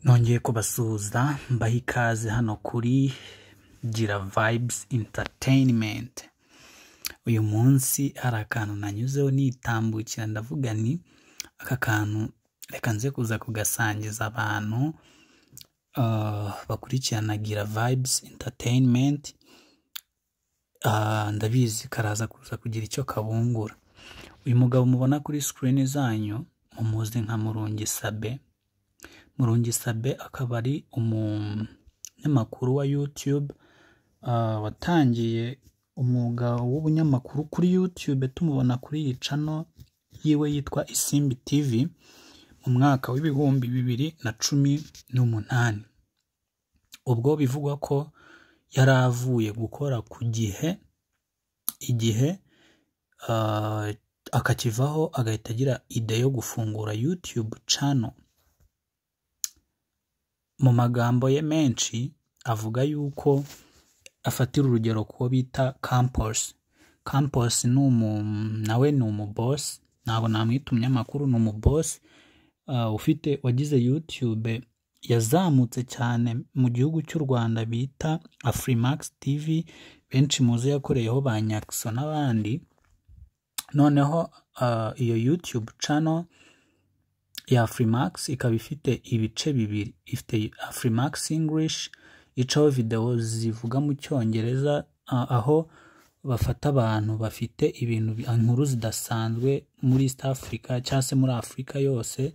Nongeye kubasuhuza mbaha ikaze hano kuri Gira Vibes Entertainment. Uyu munsi hari akantu nanyuzeho nitambukira ndavuga ni aka kantu reka nze kuza kugasangiza abantu bakurikirana Gira Vibes Entertainment. Ndabizi karaza kuza kugira icyo kabungura. Uyu mugabo mubona kuri screen zanyu mumuzi nka Murungi Sabe. Murungi Sabe akaba ari umunyamakuru wa YouTube watangiye umwuga w'ubunyamakuru kuri YouTube. Tumubona kuri iyi channel yiwe yitwa Isimbi TV mu mwaka w'ibihumbi 2018. Ubwo bivugwa ko yaravuye gukora ku igihe akakivaho agahita agira ide yo gufungura YouTube channel. Mu magambo ye menshi avuga yuko afatira urugero ko bita Campos. Campos nawe ni umuboss, ntabwo namwita umunyamakuru, ni umuboss wagize YouTube yazamutse cyane mu gihugu cy'u Rwanda bita Afrimax TV, benshi muzi yakoreyeho ba Nyakso n'abandi. Noneho iyo YouTube channel ya Afrimax ikaba ifite ibice bibiri. Ifite Afrimax English icaho video zivuga mu cyongereza, aho bafata abantu bafite ibintu inkuru zidasanzwe muri East Africa cyangwa se muri Afrika yose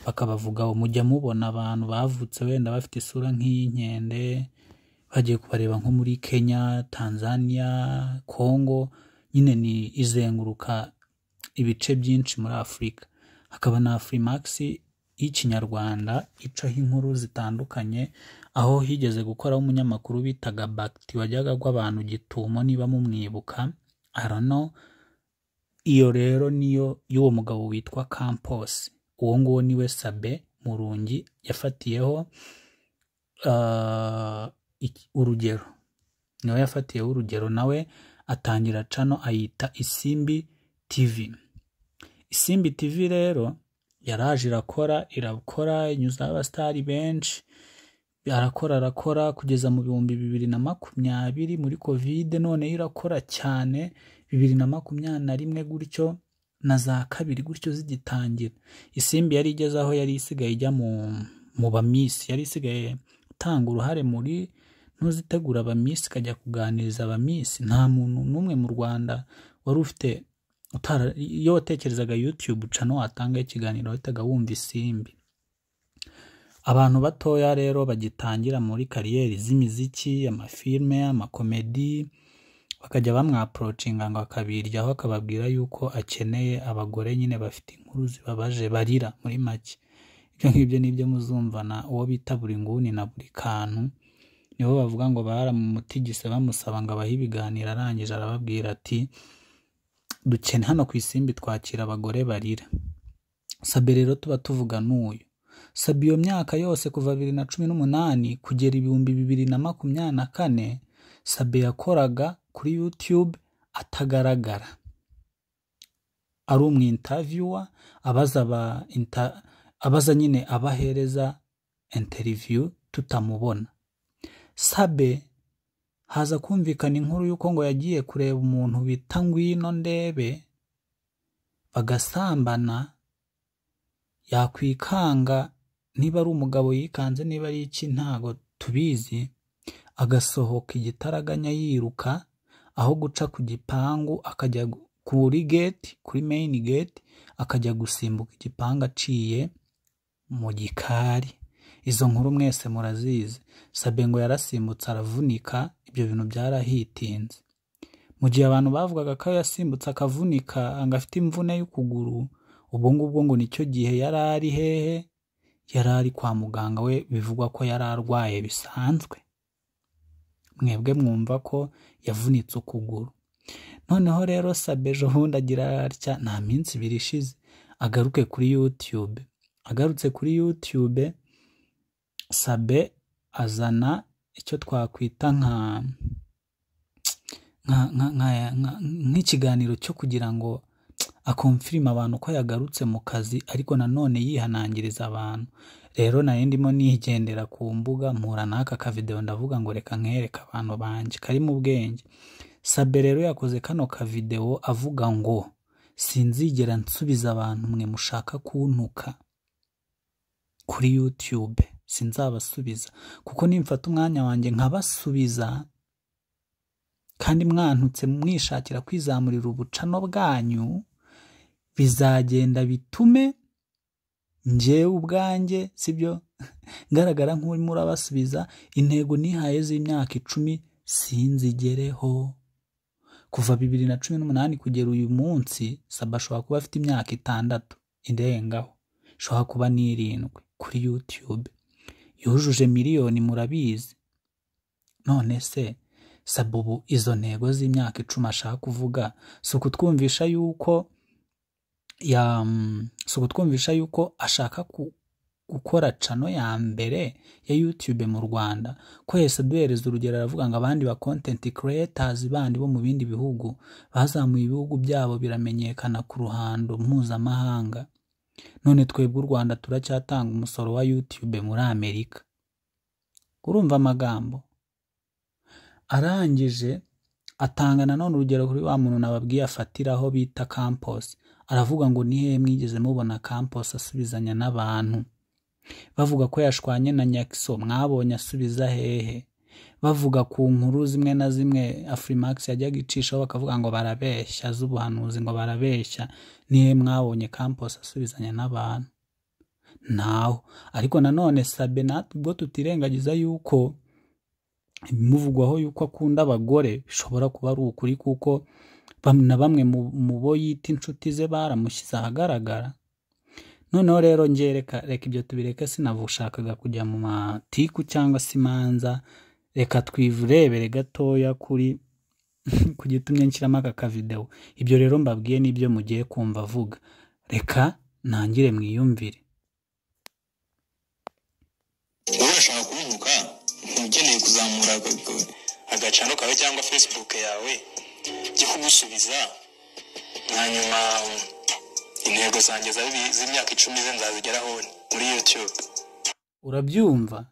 bakabavugaho. Mujya mubona abantu bavutse wenda bafite isura nk'iyinkende bagiye kubareba nko muri Kenya, Tanzania, Congo, nyine ni izenguruka ibice byinshi muri Afrika. Hakaba na Afrimax y'ikinyarwanda icaho inkuru zitandukanye, aho higeze gukoraho umunyamakuru bitaga Bakti wajyaga abantu gitumo niba mumwibuka. I don't know. Iyo rero niyo y'uwo mugabo witwa Campos. Uwo nguwo niwe Sabe Murungi yafatiyeho urugero. Niwe yafatiyeho urugero, nawe atangira channel ayita Isimbi TV. Isimbi TV rero yaraje irakora inyuza abastari benshi, arakora kugeza mu 2020 muri Covid. None irakora cyane 2021 gutyo na za kabiri gutyo zigitangira. Isimbi yari igeze aho yari isigaye ijya mu bamisi, yari isigaye tanga uruhare muri ntuzitegura abamisi, kajya kuganiriza abamisi. Nta muntu numwe mu Rwanda wari ufite iyo watekerezaga YouTube channel watanga ikiganiro wahitaga wumva Isimbi. Abantu batoya rero bagitangira muri kariyeri z'imiziki, amafilme, amakomedi, bakajya bamwaproachinga ngo akabiryaho, akababwira yuko akeneye abagore nyine bafite inkuru zibabaje barira muri make. Ibyo ngibyo nibyo muzumvana uwo bita buri nguni na buri kantu. Nibo bavuga ngo baramumutigise bamusaba ngo abahe ibiganiro, arangije arababwira ati dukene hano ku Isimbi twakira abagore barira. Sabe rero tuba tuvuga n'uyu Sabe iyo myaka yose kuva 2018 kugera 2024 Sabe yakoraga kuri YouTube atagaragara, ari umwinterviewer abaza nyine abahereza interview tutamubona. Sabe haza kumvikana inkuru yuko ngo yagiye kureba umuntu bita Ngwino Ndebe bagasambana, yakwikanga niba ari umugabo yikanze niba ari iki ntago tubizi, agasohoka igitaraganya yiruka aho guca ku gipangu akajya kuri gate, kuri main gate, akajya gusimbuka igipangu aciye mu gikari. Izo nkuru mwese murazizi. Sabe ngo yarasimbutse aravunika, ibyo bintu byarahitinze. Mu gihe abantu bavugaga ko yasimbutse akavunika angafite imvune y'ukuguru, ubwo ngubwo ngo nicyo gihe yarari hehe, yarari kwa muganga. We bivugwa ko yararwaye bisanzwe. Mwebwe mwumva ko yavunitse ukuguru. Noneho rero Sabe johundi agira atya, nta minsi 2 ishize agaruke kuri YouTube. Agarutse kuri YouTube, Sabe azana icyo twakwita nk'ikiganiro cyo kugira ngo akonfirima abantu ko yagarutse mu kazi ariko nanone yihanangiriza abantu. Rero nayo ndimo nigendera ku mbuga mpura n'aka kavideo ndavuga ngo reka nkereka abantu banje kari mu bwenge. Sabe rero yakoze kano kavideo avuga ngo sinzigera nsubiza abantu mwe mushaka kuntuka kuri YouTube, sinzabasubiza kuko nimfata umwanya wanjye nkabasubiza kandi mwantutse mwishakira kwizamurira ubucano bwanyu, bizagenda bitume njyewe ubwanjye sibyo ngaragara nk'uri murabasubiza, intego nihaye z'imyaka 10 sinzigereho. Kuva 2018 kugera uyu munsi Sabe ashobora kuba afite imyaka 6 indengaho, ashobora kuba ni 7 kuri YouTube, yujuje miliyoni murabizi. None se Sabe ubu izo ntego z'imyaka 10 ashaka kuvuga suko twumvisha yuko ashaka gukora channel ya mbere ya YouTube mu Rwanda, ko yese duhereza urugero aravuga ngo abandi ba content creators bandi bo mu bindi bihugu bazamuye ibihugu byabo biramenyekana ku ruhando mpuzamahanga, none twebwe u Rwanda turacyatanga umusoro wa YouTube muri Amerika. Urumva amagambo arangije atanga nanone urugero kuri wa muntu nababwiye afatiraho bita Campos, aravuga ngo nihe mwigeze mubona Campos asubizanya n'abantu, bavuga ko yashwanye na Nyakiso mwabonye asubiza hehe, bavuga ku nkuru zimwe na zimwe Afrimax yajyaga icishaho bakavuga ngo barabeshya z'ubuhanuzi ngo barabeshya, nihe mwabonye Campos asubizanya n'abantu? Naho ariko nanone Sabe natubwo tutirengagiza yuko bimuvugwaho yuko akunda abagore, bishobora kuba ari ukuri kuko bamwe mu bo yita inshuti ze baramushyize ahagaragara. Noneho rero ngiye reka ibyo tubireke, sinavushakaga kujya mu matiku cyangwa se imanza, reka twivurebere gatoya kuri kugitumye nshyiramo aka kavideo. Ibyo rero mbabwiye nibyo mugiye kumva avuga, reka nangire mwiyumvire. Urashaka kuvuga ukeneye kuzamura agacano kawe cyangwa Facebook yawe cyo kugusubiza, hanyuma intego zanjye z'imyaka 10 ze nzazigeraho muri YouTube. Urabyumva?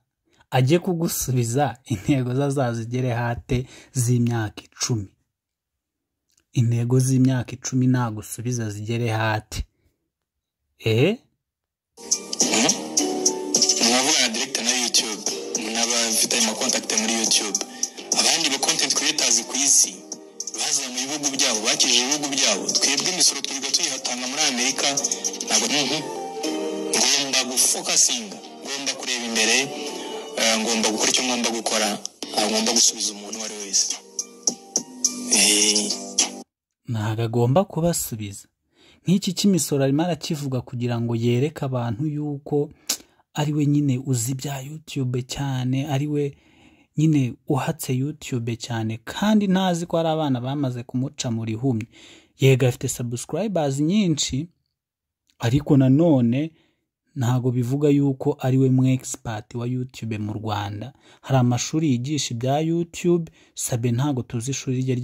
Ajye kugusubiza intego zazazigere hate z'imyaka 10. Intego z'imyaka 10 nagusubiza zigere hate. Navuga na director na YouTube, n'abafite ama contact muri YouTube. Abandi ba content creators ku isi baza mu bihugu byabo, bakije ibihugu byabo, twebwe imisoro twiga tuyihatanga muri Amerika. Ntabwo ngomba gufocusinga, ngomba kureba imbere, ngomba gukora icyo ngomba gukora, ngomba gusubiza umuntu wari wese. Ntago agomba kubasubiza. Nk'iki cy'imisoro arimo arakivuga kugira ngo yereke abantu yuko ari we nyine uzi bya YouTube cyane, ari we nyine uhatse YouTube cyane, kandi ntazi ko ari abana bamaze kumuca muri humye. Yega afite subscribers nyinshi, ariko nanone ntago bivuga yuko ari we mu expert wa YouTube mu Rwanda. Hari amashuri yigisha ibya YouTube, Sabe ntago tuzi ishuri rye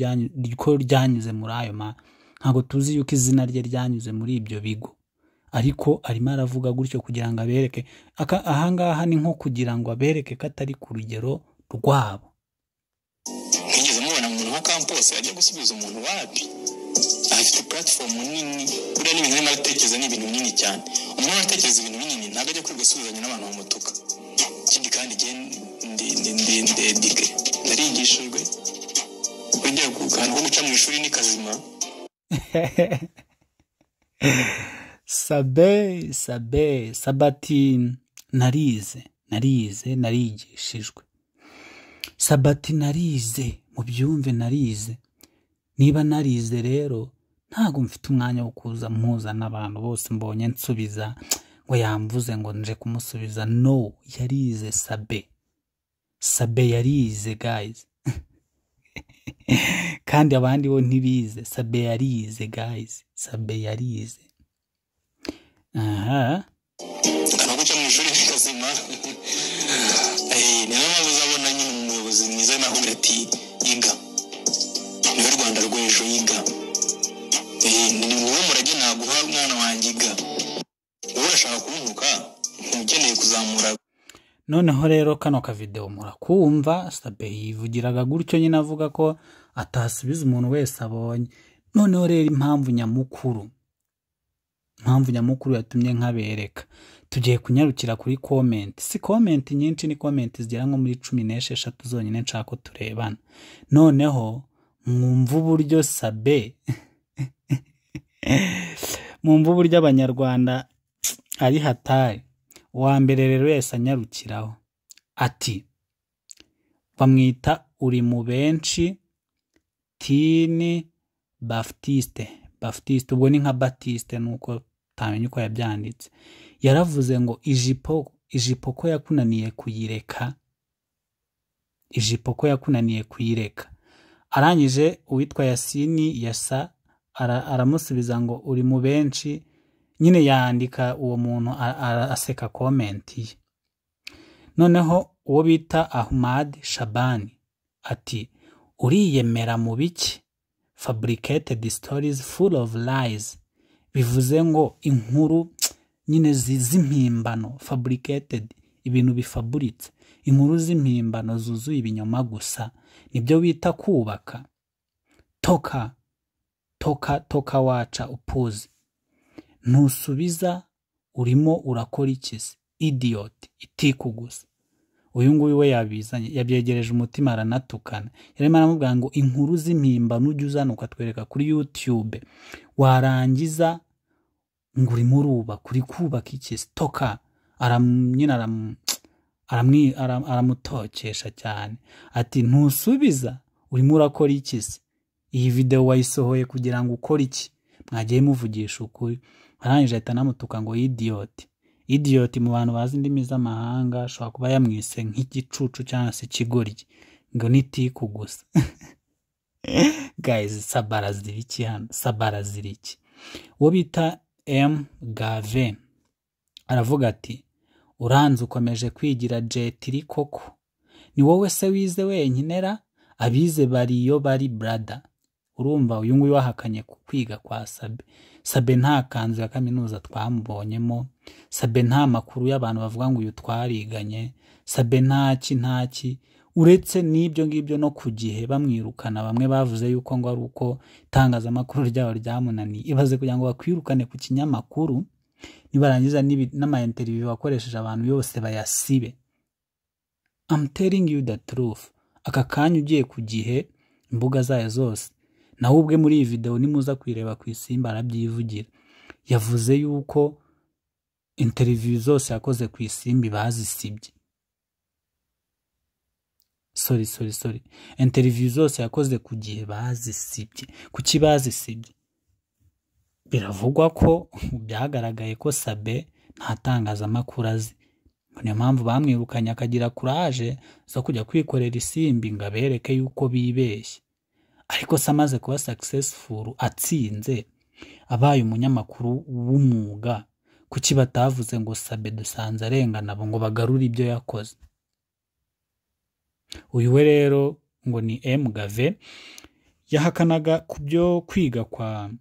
ryanyuze muri ayo ntago tuzi yuko izina rye ryanyuze muri ibyo bigo, ariko arimo aravuga gutyo kugira ngo abereke. Ahangaha ni nko kugira ngo abereke ko atari ku rugero rwabo. Nigeze mubona umuntu nka Campos ajya gusubiza umuntu wapi? Afite platform nini, uriya n'ibintu arimo aratekereza ni ibintu binini cyane. Umuntu aratekereza ibintu binini ntabwo ajya kwigusubizanya n'abantu bamutuka. Ikindi kandi narigishijwe kujya gukanwa guca mu ishuri ni kazima. Sabati narigishijwe. Sabati narize, mubyumve narize. Niba narize rero ntago mfite umwanya wo kuza mpuza n'abantu bose mbonye nsubiza ngo yamvuze ngo nje kumusubiza. No, yarize Sabe yarize guys. Kandi abandi bo ntibize. Sabe yarize guys, Sabe yarize. Kana guca mu ishuri kazima. Ni nawe uzabona nyine umuyobozi mwiza naho ati yiga. Ni Rwanda rw'ejo yiga. Ni murage nawe noneho rero kano ka video murakumva Sabe yivugiraga gutyo nyine avuga ko atasubiza umuntu wese abonye. Noneho rero impamvu nyamukuru yatumye nkabereka, tugiye kunyarukira kuri comment. Si comment nyinshi, ni comment zigera nko muri 16 zonyine nshaka ko turebana. Noneho mwumva uburyo Sabe mwumva uburyo abanyarwanda ari hatari. Wa mbere rero yese anyarukiraho ati bamwita uri mu benshi Tini Baptiste. Ubwo ni nka Baptiste nuko tamenye uko yabyanditse. Yaravuze ngo ijipo ko yakunaniye kuyireka. Arangije uwitwa Yasini Yasa aramusubiza ngo uri mu benshi, nyine yandika uwo muntu aseka comment ye. Noneho uwo bita Ahmad Shabani ati uriyemera mu biki? Fabricated stories full of lies. Bivuze ngo inkuru nyine z'impimbano, fabricated, ibintu bifaburitse, inkuru z'impimbano zuzuye ibinyoma gusa, nibyo bita kubaka. Toka waca upuzi. Ntusubiza, urimo urakora ikisi. Idiot, itiku gusa. Uyu nguyu we yabyegereje umutima aranatukana. Yarimo aramubwira ngo inkuru z'impimbano ujye uzana ukatwereka kuri YouTube, warangiza ngo urimo urubaka, uri kubaka ikisi. Toka aramutokesha cyane ati ntusubiza, urimo urakora ikisi. Iyi video wayisohoye kugira ngo ukore iki? Mwagiye muvugisha ukuri. Arangije ahita anamutuka ngo idiot mu bantu bazi indimi z'amahanga ashobora kuba yamwise nk'igicucu cyangwa se ikigoryi, ngo nitiku gusa. Guys, Sabara ziriki. Uwo bita M Gave aravuga ati uranze ukomeje kwigira jetiri koko, ni wowe se wize wenyinera? Abize bariyo bari brother. Urumva uyu nguyu wahakanye kwiga kwa Sabe nta kanzu ya kaminuza twamubonyemo. Sabe nta makuru y'abantu bavuga ngo uyu twariganye. Sabe ntaki uretse n'ibyo ngibyo no ku gihe bamwirukana. Bamwe bavuze yuko ngo ari uko itangazamakuru ryabo ryamunaniye. Ibaze kugira ngo bakwirukane ku kinyamakuru, nibarangiza n'ama interview bakoresheje abantu yose bayasibe. I'm telling you the truth. Aka kanya ugiye ku gihe imbuga zayo zose, nawe ubwe muri iyi video nimuza kwireba ku Isimbi arabyivugira. Yavuze yuko interview zose yakoze ku Isimbi bazisibye. Sorry. Interview zose yakoze ku gihe bazisibye. Kuki bazisibye? Biravugwa ko byagaragaye ko Sabe nta tangazamakuru azi. Niyo mpamvu bamwirukanye akagira courage zo kujya kwikorera Isimbi ngo abereke yuko bibeshye. Ariko se amaze kuba successful, atsinze, abaye umunyamakuru w'umwuga, kuki batavuze ngo Sabe dusanze arengana ngo bagarure ibyo yakoze? Uyu we rero ngo ni M Gave yahakanaga ku byo kwiga kwa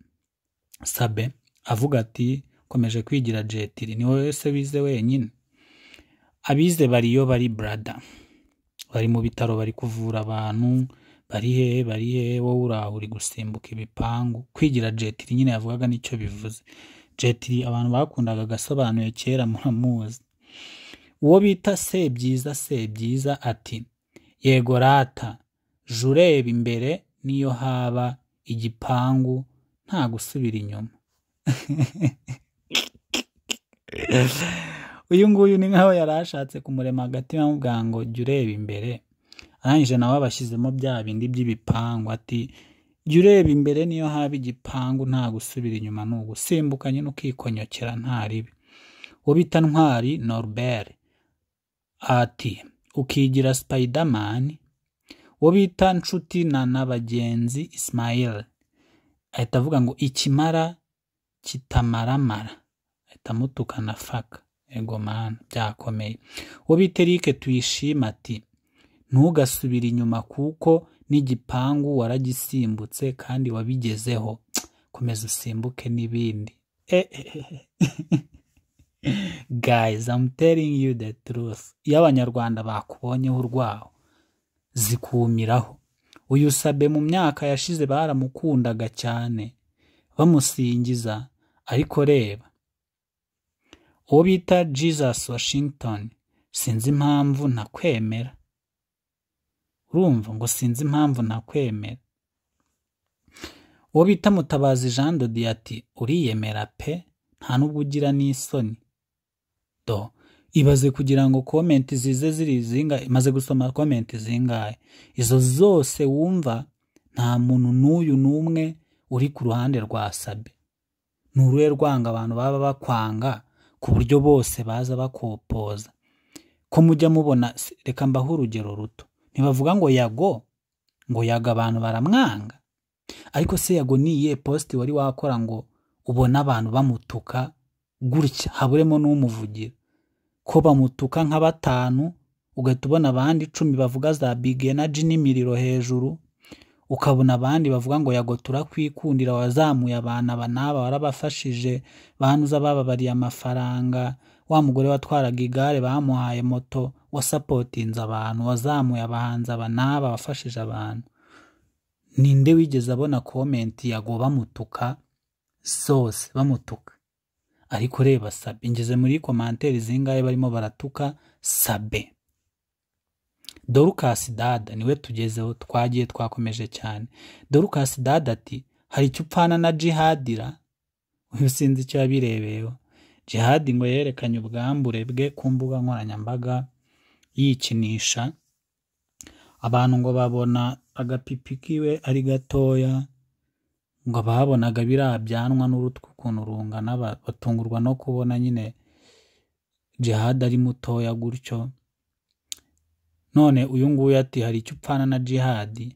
Sabe, avuga ati komeje kwigira jetiri, ni wowe se wize wenyine? Abize bariyo bari brother, bari mu bitaro bari kuvura abantu, bari he wowe uraho uri gusimbuka ibipangu. Kwigira jetiri nyine yavugaga nicyo bivuze. Jetiri abantu bakundaga gasobanuye kera muramuzi. Uwo bita Sebyiza ati yego rata, jureba imbere niyo haba igipangu nta gusubira inyuma. Uyu nguyu ni nkaho yarashatse kumurema hagati bamubwira ngo jya ureba imbere. Arangije nawe abashyizemo bya bindi by'ibipangu ati jya ureba imbere niyo haba igipangu nta gusubira inyuma, ni ugusimbuka nyine ukikonyokera nta ribi. Uwo bita Ntwari Norbert ati ukigira Spiderman. Uwo bita Nshuti na Nabagenzi Ismail ahita avuga ngo ikimara kitamaramara, ahita mutukana faka. Ego man, byakomeye. Uwo bita Eric Tuyishima ati ntugasubira inyuma kuko n'igipangu waragisimbutse kandi wabigezeho, komeza usimbuke n'ibindi. Guys, I'm telling you the truth. Iyo abanyarwanda bakubonyeho urwaho zikumiraho. Uyu Sabe mu myaka yashize baramukundaga cyane bamusingiza, ariko reba uwo bita Jesus Washington, sinzi impamvu ntakwemera. Urumva ngo sinzi impamvu ntakwemera. Uwo bita Mutabazi Jean de Dieu ati uriyemera pe, nta nubwo ugira n'isoni. Ibaze kugira ngo comment zize ziri zingahe, maze gusoma comment zingahe, izo zose wumva nta muntu n'uyu n'umwe uri ku ruhande rwa Sabe. Nuruhe rwanga abantu baba bakwanga ku buryo bose baza bakopoza. Ko mujya mubona, reka mbaho urugero ruto, ntibavuga ngo Yago, ngo Yaga abantu baramwanga, ariko se Yago niye post wari wakora ngo ubona abantu bamutuka gutya haburemo n'umuvugira, ko bamutuka nka 5 ugahita ubona abandi 10 bavuga za big energy n'imiriro hejuru, ukabona abandi bavuga ngo Yago turakwikundira, wazamuye abana banaba warabafashije, banuza bababariye amafaranga, wa mugore watwaraga igare bamuhaye moto, wasupportinze abantu, wazamuye abahanza banaba wafashije abantu. Ninde wigeze abona comment Yago bamutuka zose bamutuka? Ariko reba Sabe, ngeze muri commentaire zingahe barimo baratuka Sabe. Dorcas Dada niwe tugezeho, twagiye twakomeje cyane. Dorcas Dada ati hari icyo upfana na Jihadira. Uyu sinzi icyo yabirebeyeho. Jihad ngo yerekanye ubwambure bwe ku mbuga nkoranyambaga yikinisha, abantu ngo babona agapipi kiwe ari gatoya, ngo babonaga birabyanwa n'urutwe ukuntu rungana, batungurwa no kubona nyine Jihad ari mutoya gutyo. None uyu nguyu ati hari icyo upfana na Jihad,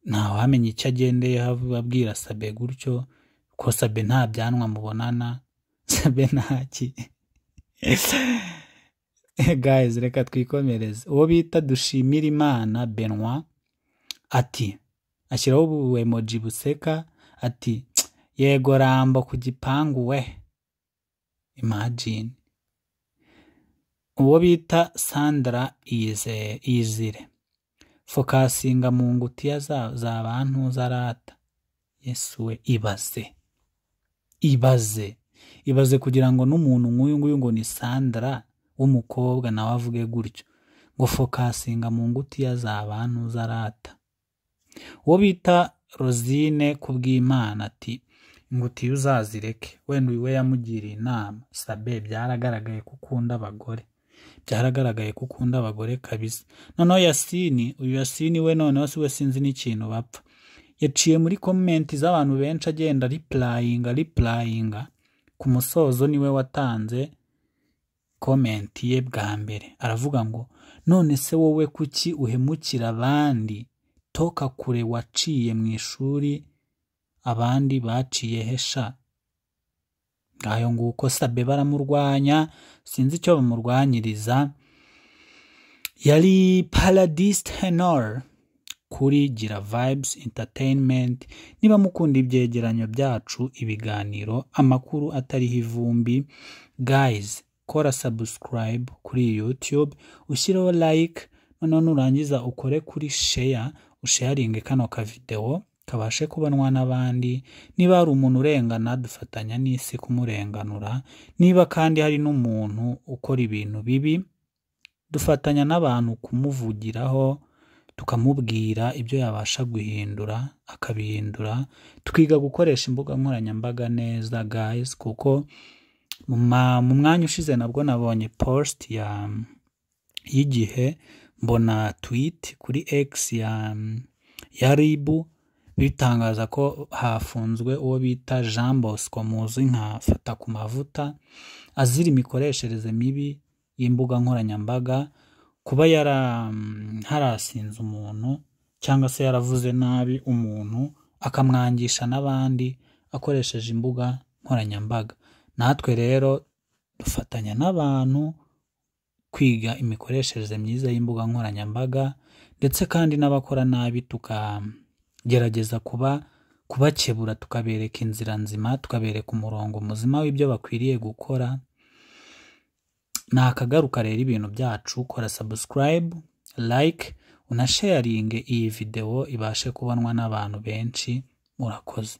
ntawe wamenye icyo agendeye abwira Sabe gutyo, ko Sabe nta byanwa mubonana, Sabe ntaki. Guys, reka twikomereze. Uwo bita Dushimirimana Benoit ati ashyiraho ubu emoji buseka, ati yego Rambo ku gipangu we. Imagine. Uwo bita Sandra Izire focusinga mu ngutiya za abantu zarata. Yesu we, ibaze kugira ngo n'umuntu nk'uyu nguyu ngo ni Sandra w'umukobwa nawe avuge gutyo, ngo focusinga mu ngutiya za abantu zarata. Uwo bita Rosine Kubwimana ati ingutiya uzazireke, wenda uyu we yamugiriye inama. Sabe, byaragaragaye ko ukunda abagore, byaragaragaye ko ukunda abagore kabisa. Noneho Yasini, uyu Yasini we noneho si we sinzi n'ikintu bapfa, yaciye muri comment z'abantu benshi agenda replyinga. Ku musozo niwe watanze comment ye bwa mbere, aravuga ngo none se wowe kuki uhemukira abandi, toka kure waciye mu ishuri abandi baciye hesha. Ngayo nguko Sabe baramurwanya, sinzi icyo bamurwanyiriza. Yari Paradise Tenor kuri Gira Vibes Entertainment. Niba mukunda ibyegeranyo byacu, ibiganiro, amakuru atariho ivumbi, guys, kora subscribe kuri YouTube, ushyireho like, noneho nurangiza ukore kuri share, usharinge kano ka video kabashe kubanwa n'abandi. Niba hari umuntu urengana, dufatanya n'isi kumurenganura. Niba kandi hari n'umuntu ukora ibintu bibi, dufatanya n'abantu kumuvugiraho, tukamubwira ibyo yabasha guhindura akabihindura. Twiga gukoresha imbuga nkoranyambaga neza guys, kuko mu mwanya ushize nabwo nabonye post y'Igihe, mbona tweet kuri X ya Ribu bitangaza ko hafunzwe uwo bita Jean Bosco muzi nka Fata ku mavuta, azira imikoreshereze mibi y'imbuga nkoranyambaga, kuba harasinze umuntu cyangwa se yaravuze nabi umuntu akamwangisha n'abandi akoresheje imbuga nkoranyambaga. Natwe rero dufatanya n'abantu kwiga imikoreshereze myiza y'imbuga nkoranyambaga, ndetse kandi n'abakora nabi tukagerageza kubakebura, tukabereka inzira nzima, tukabereka umurongo muzima w'ibyo bakwiriye gukora. nakagaruka rero ibintu byacu, kora subscribe, like, unasharinge iyi video ibashe kubonwa n'abantu benshi. Murakoze.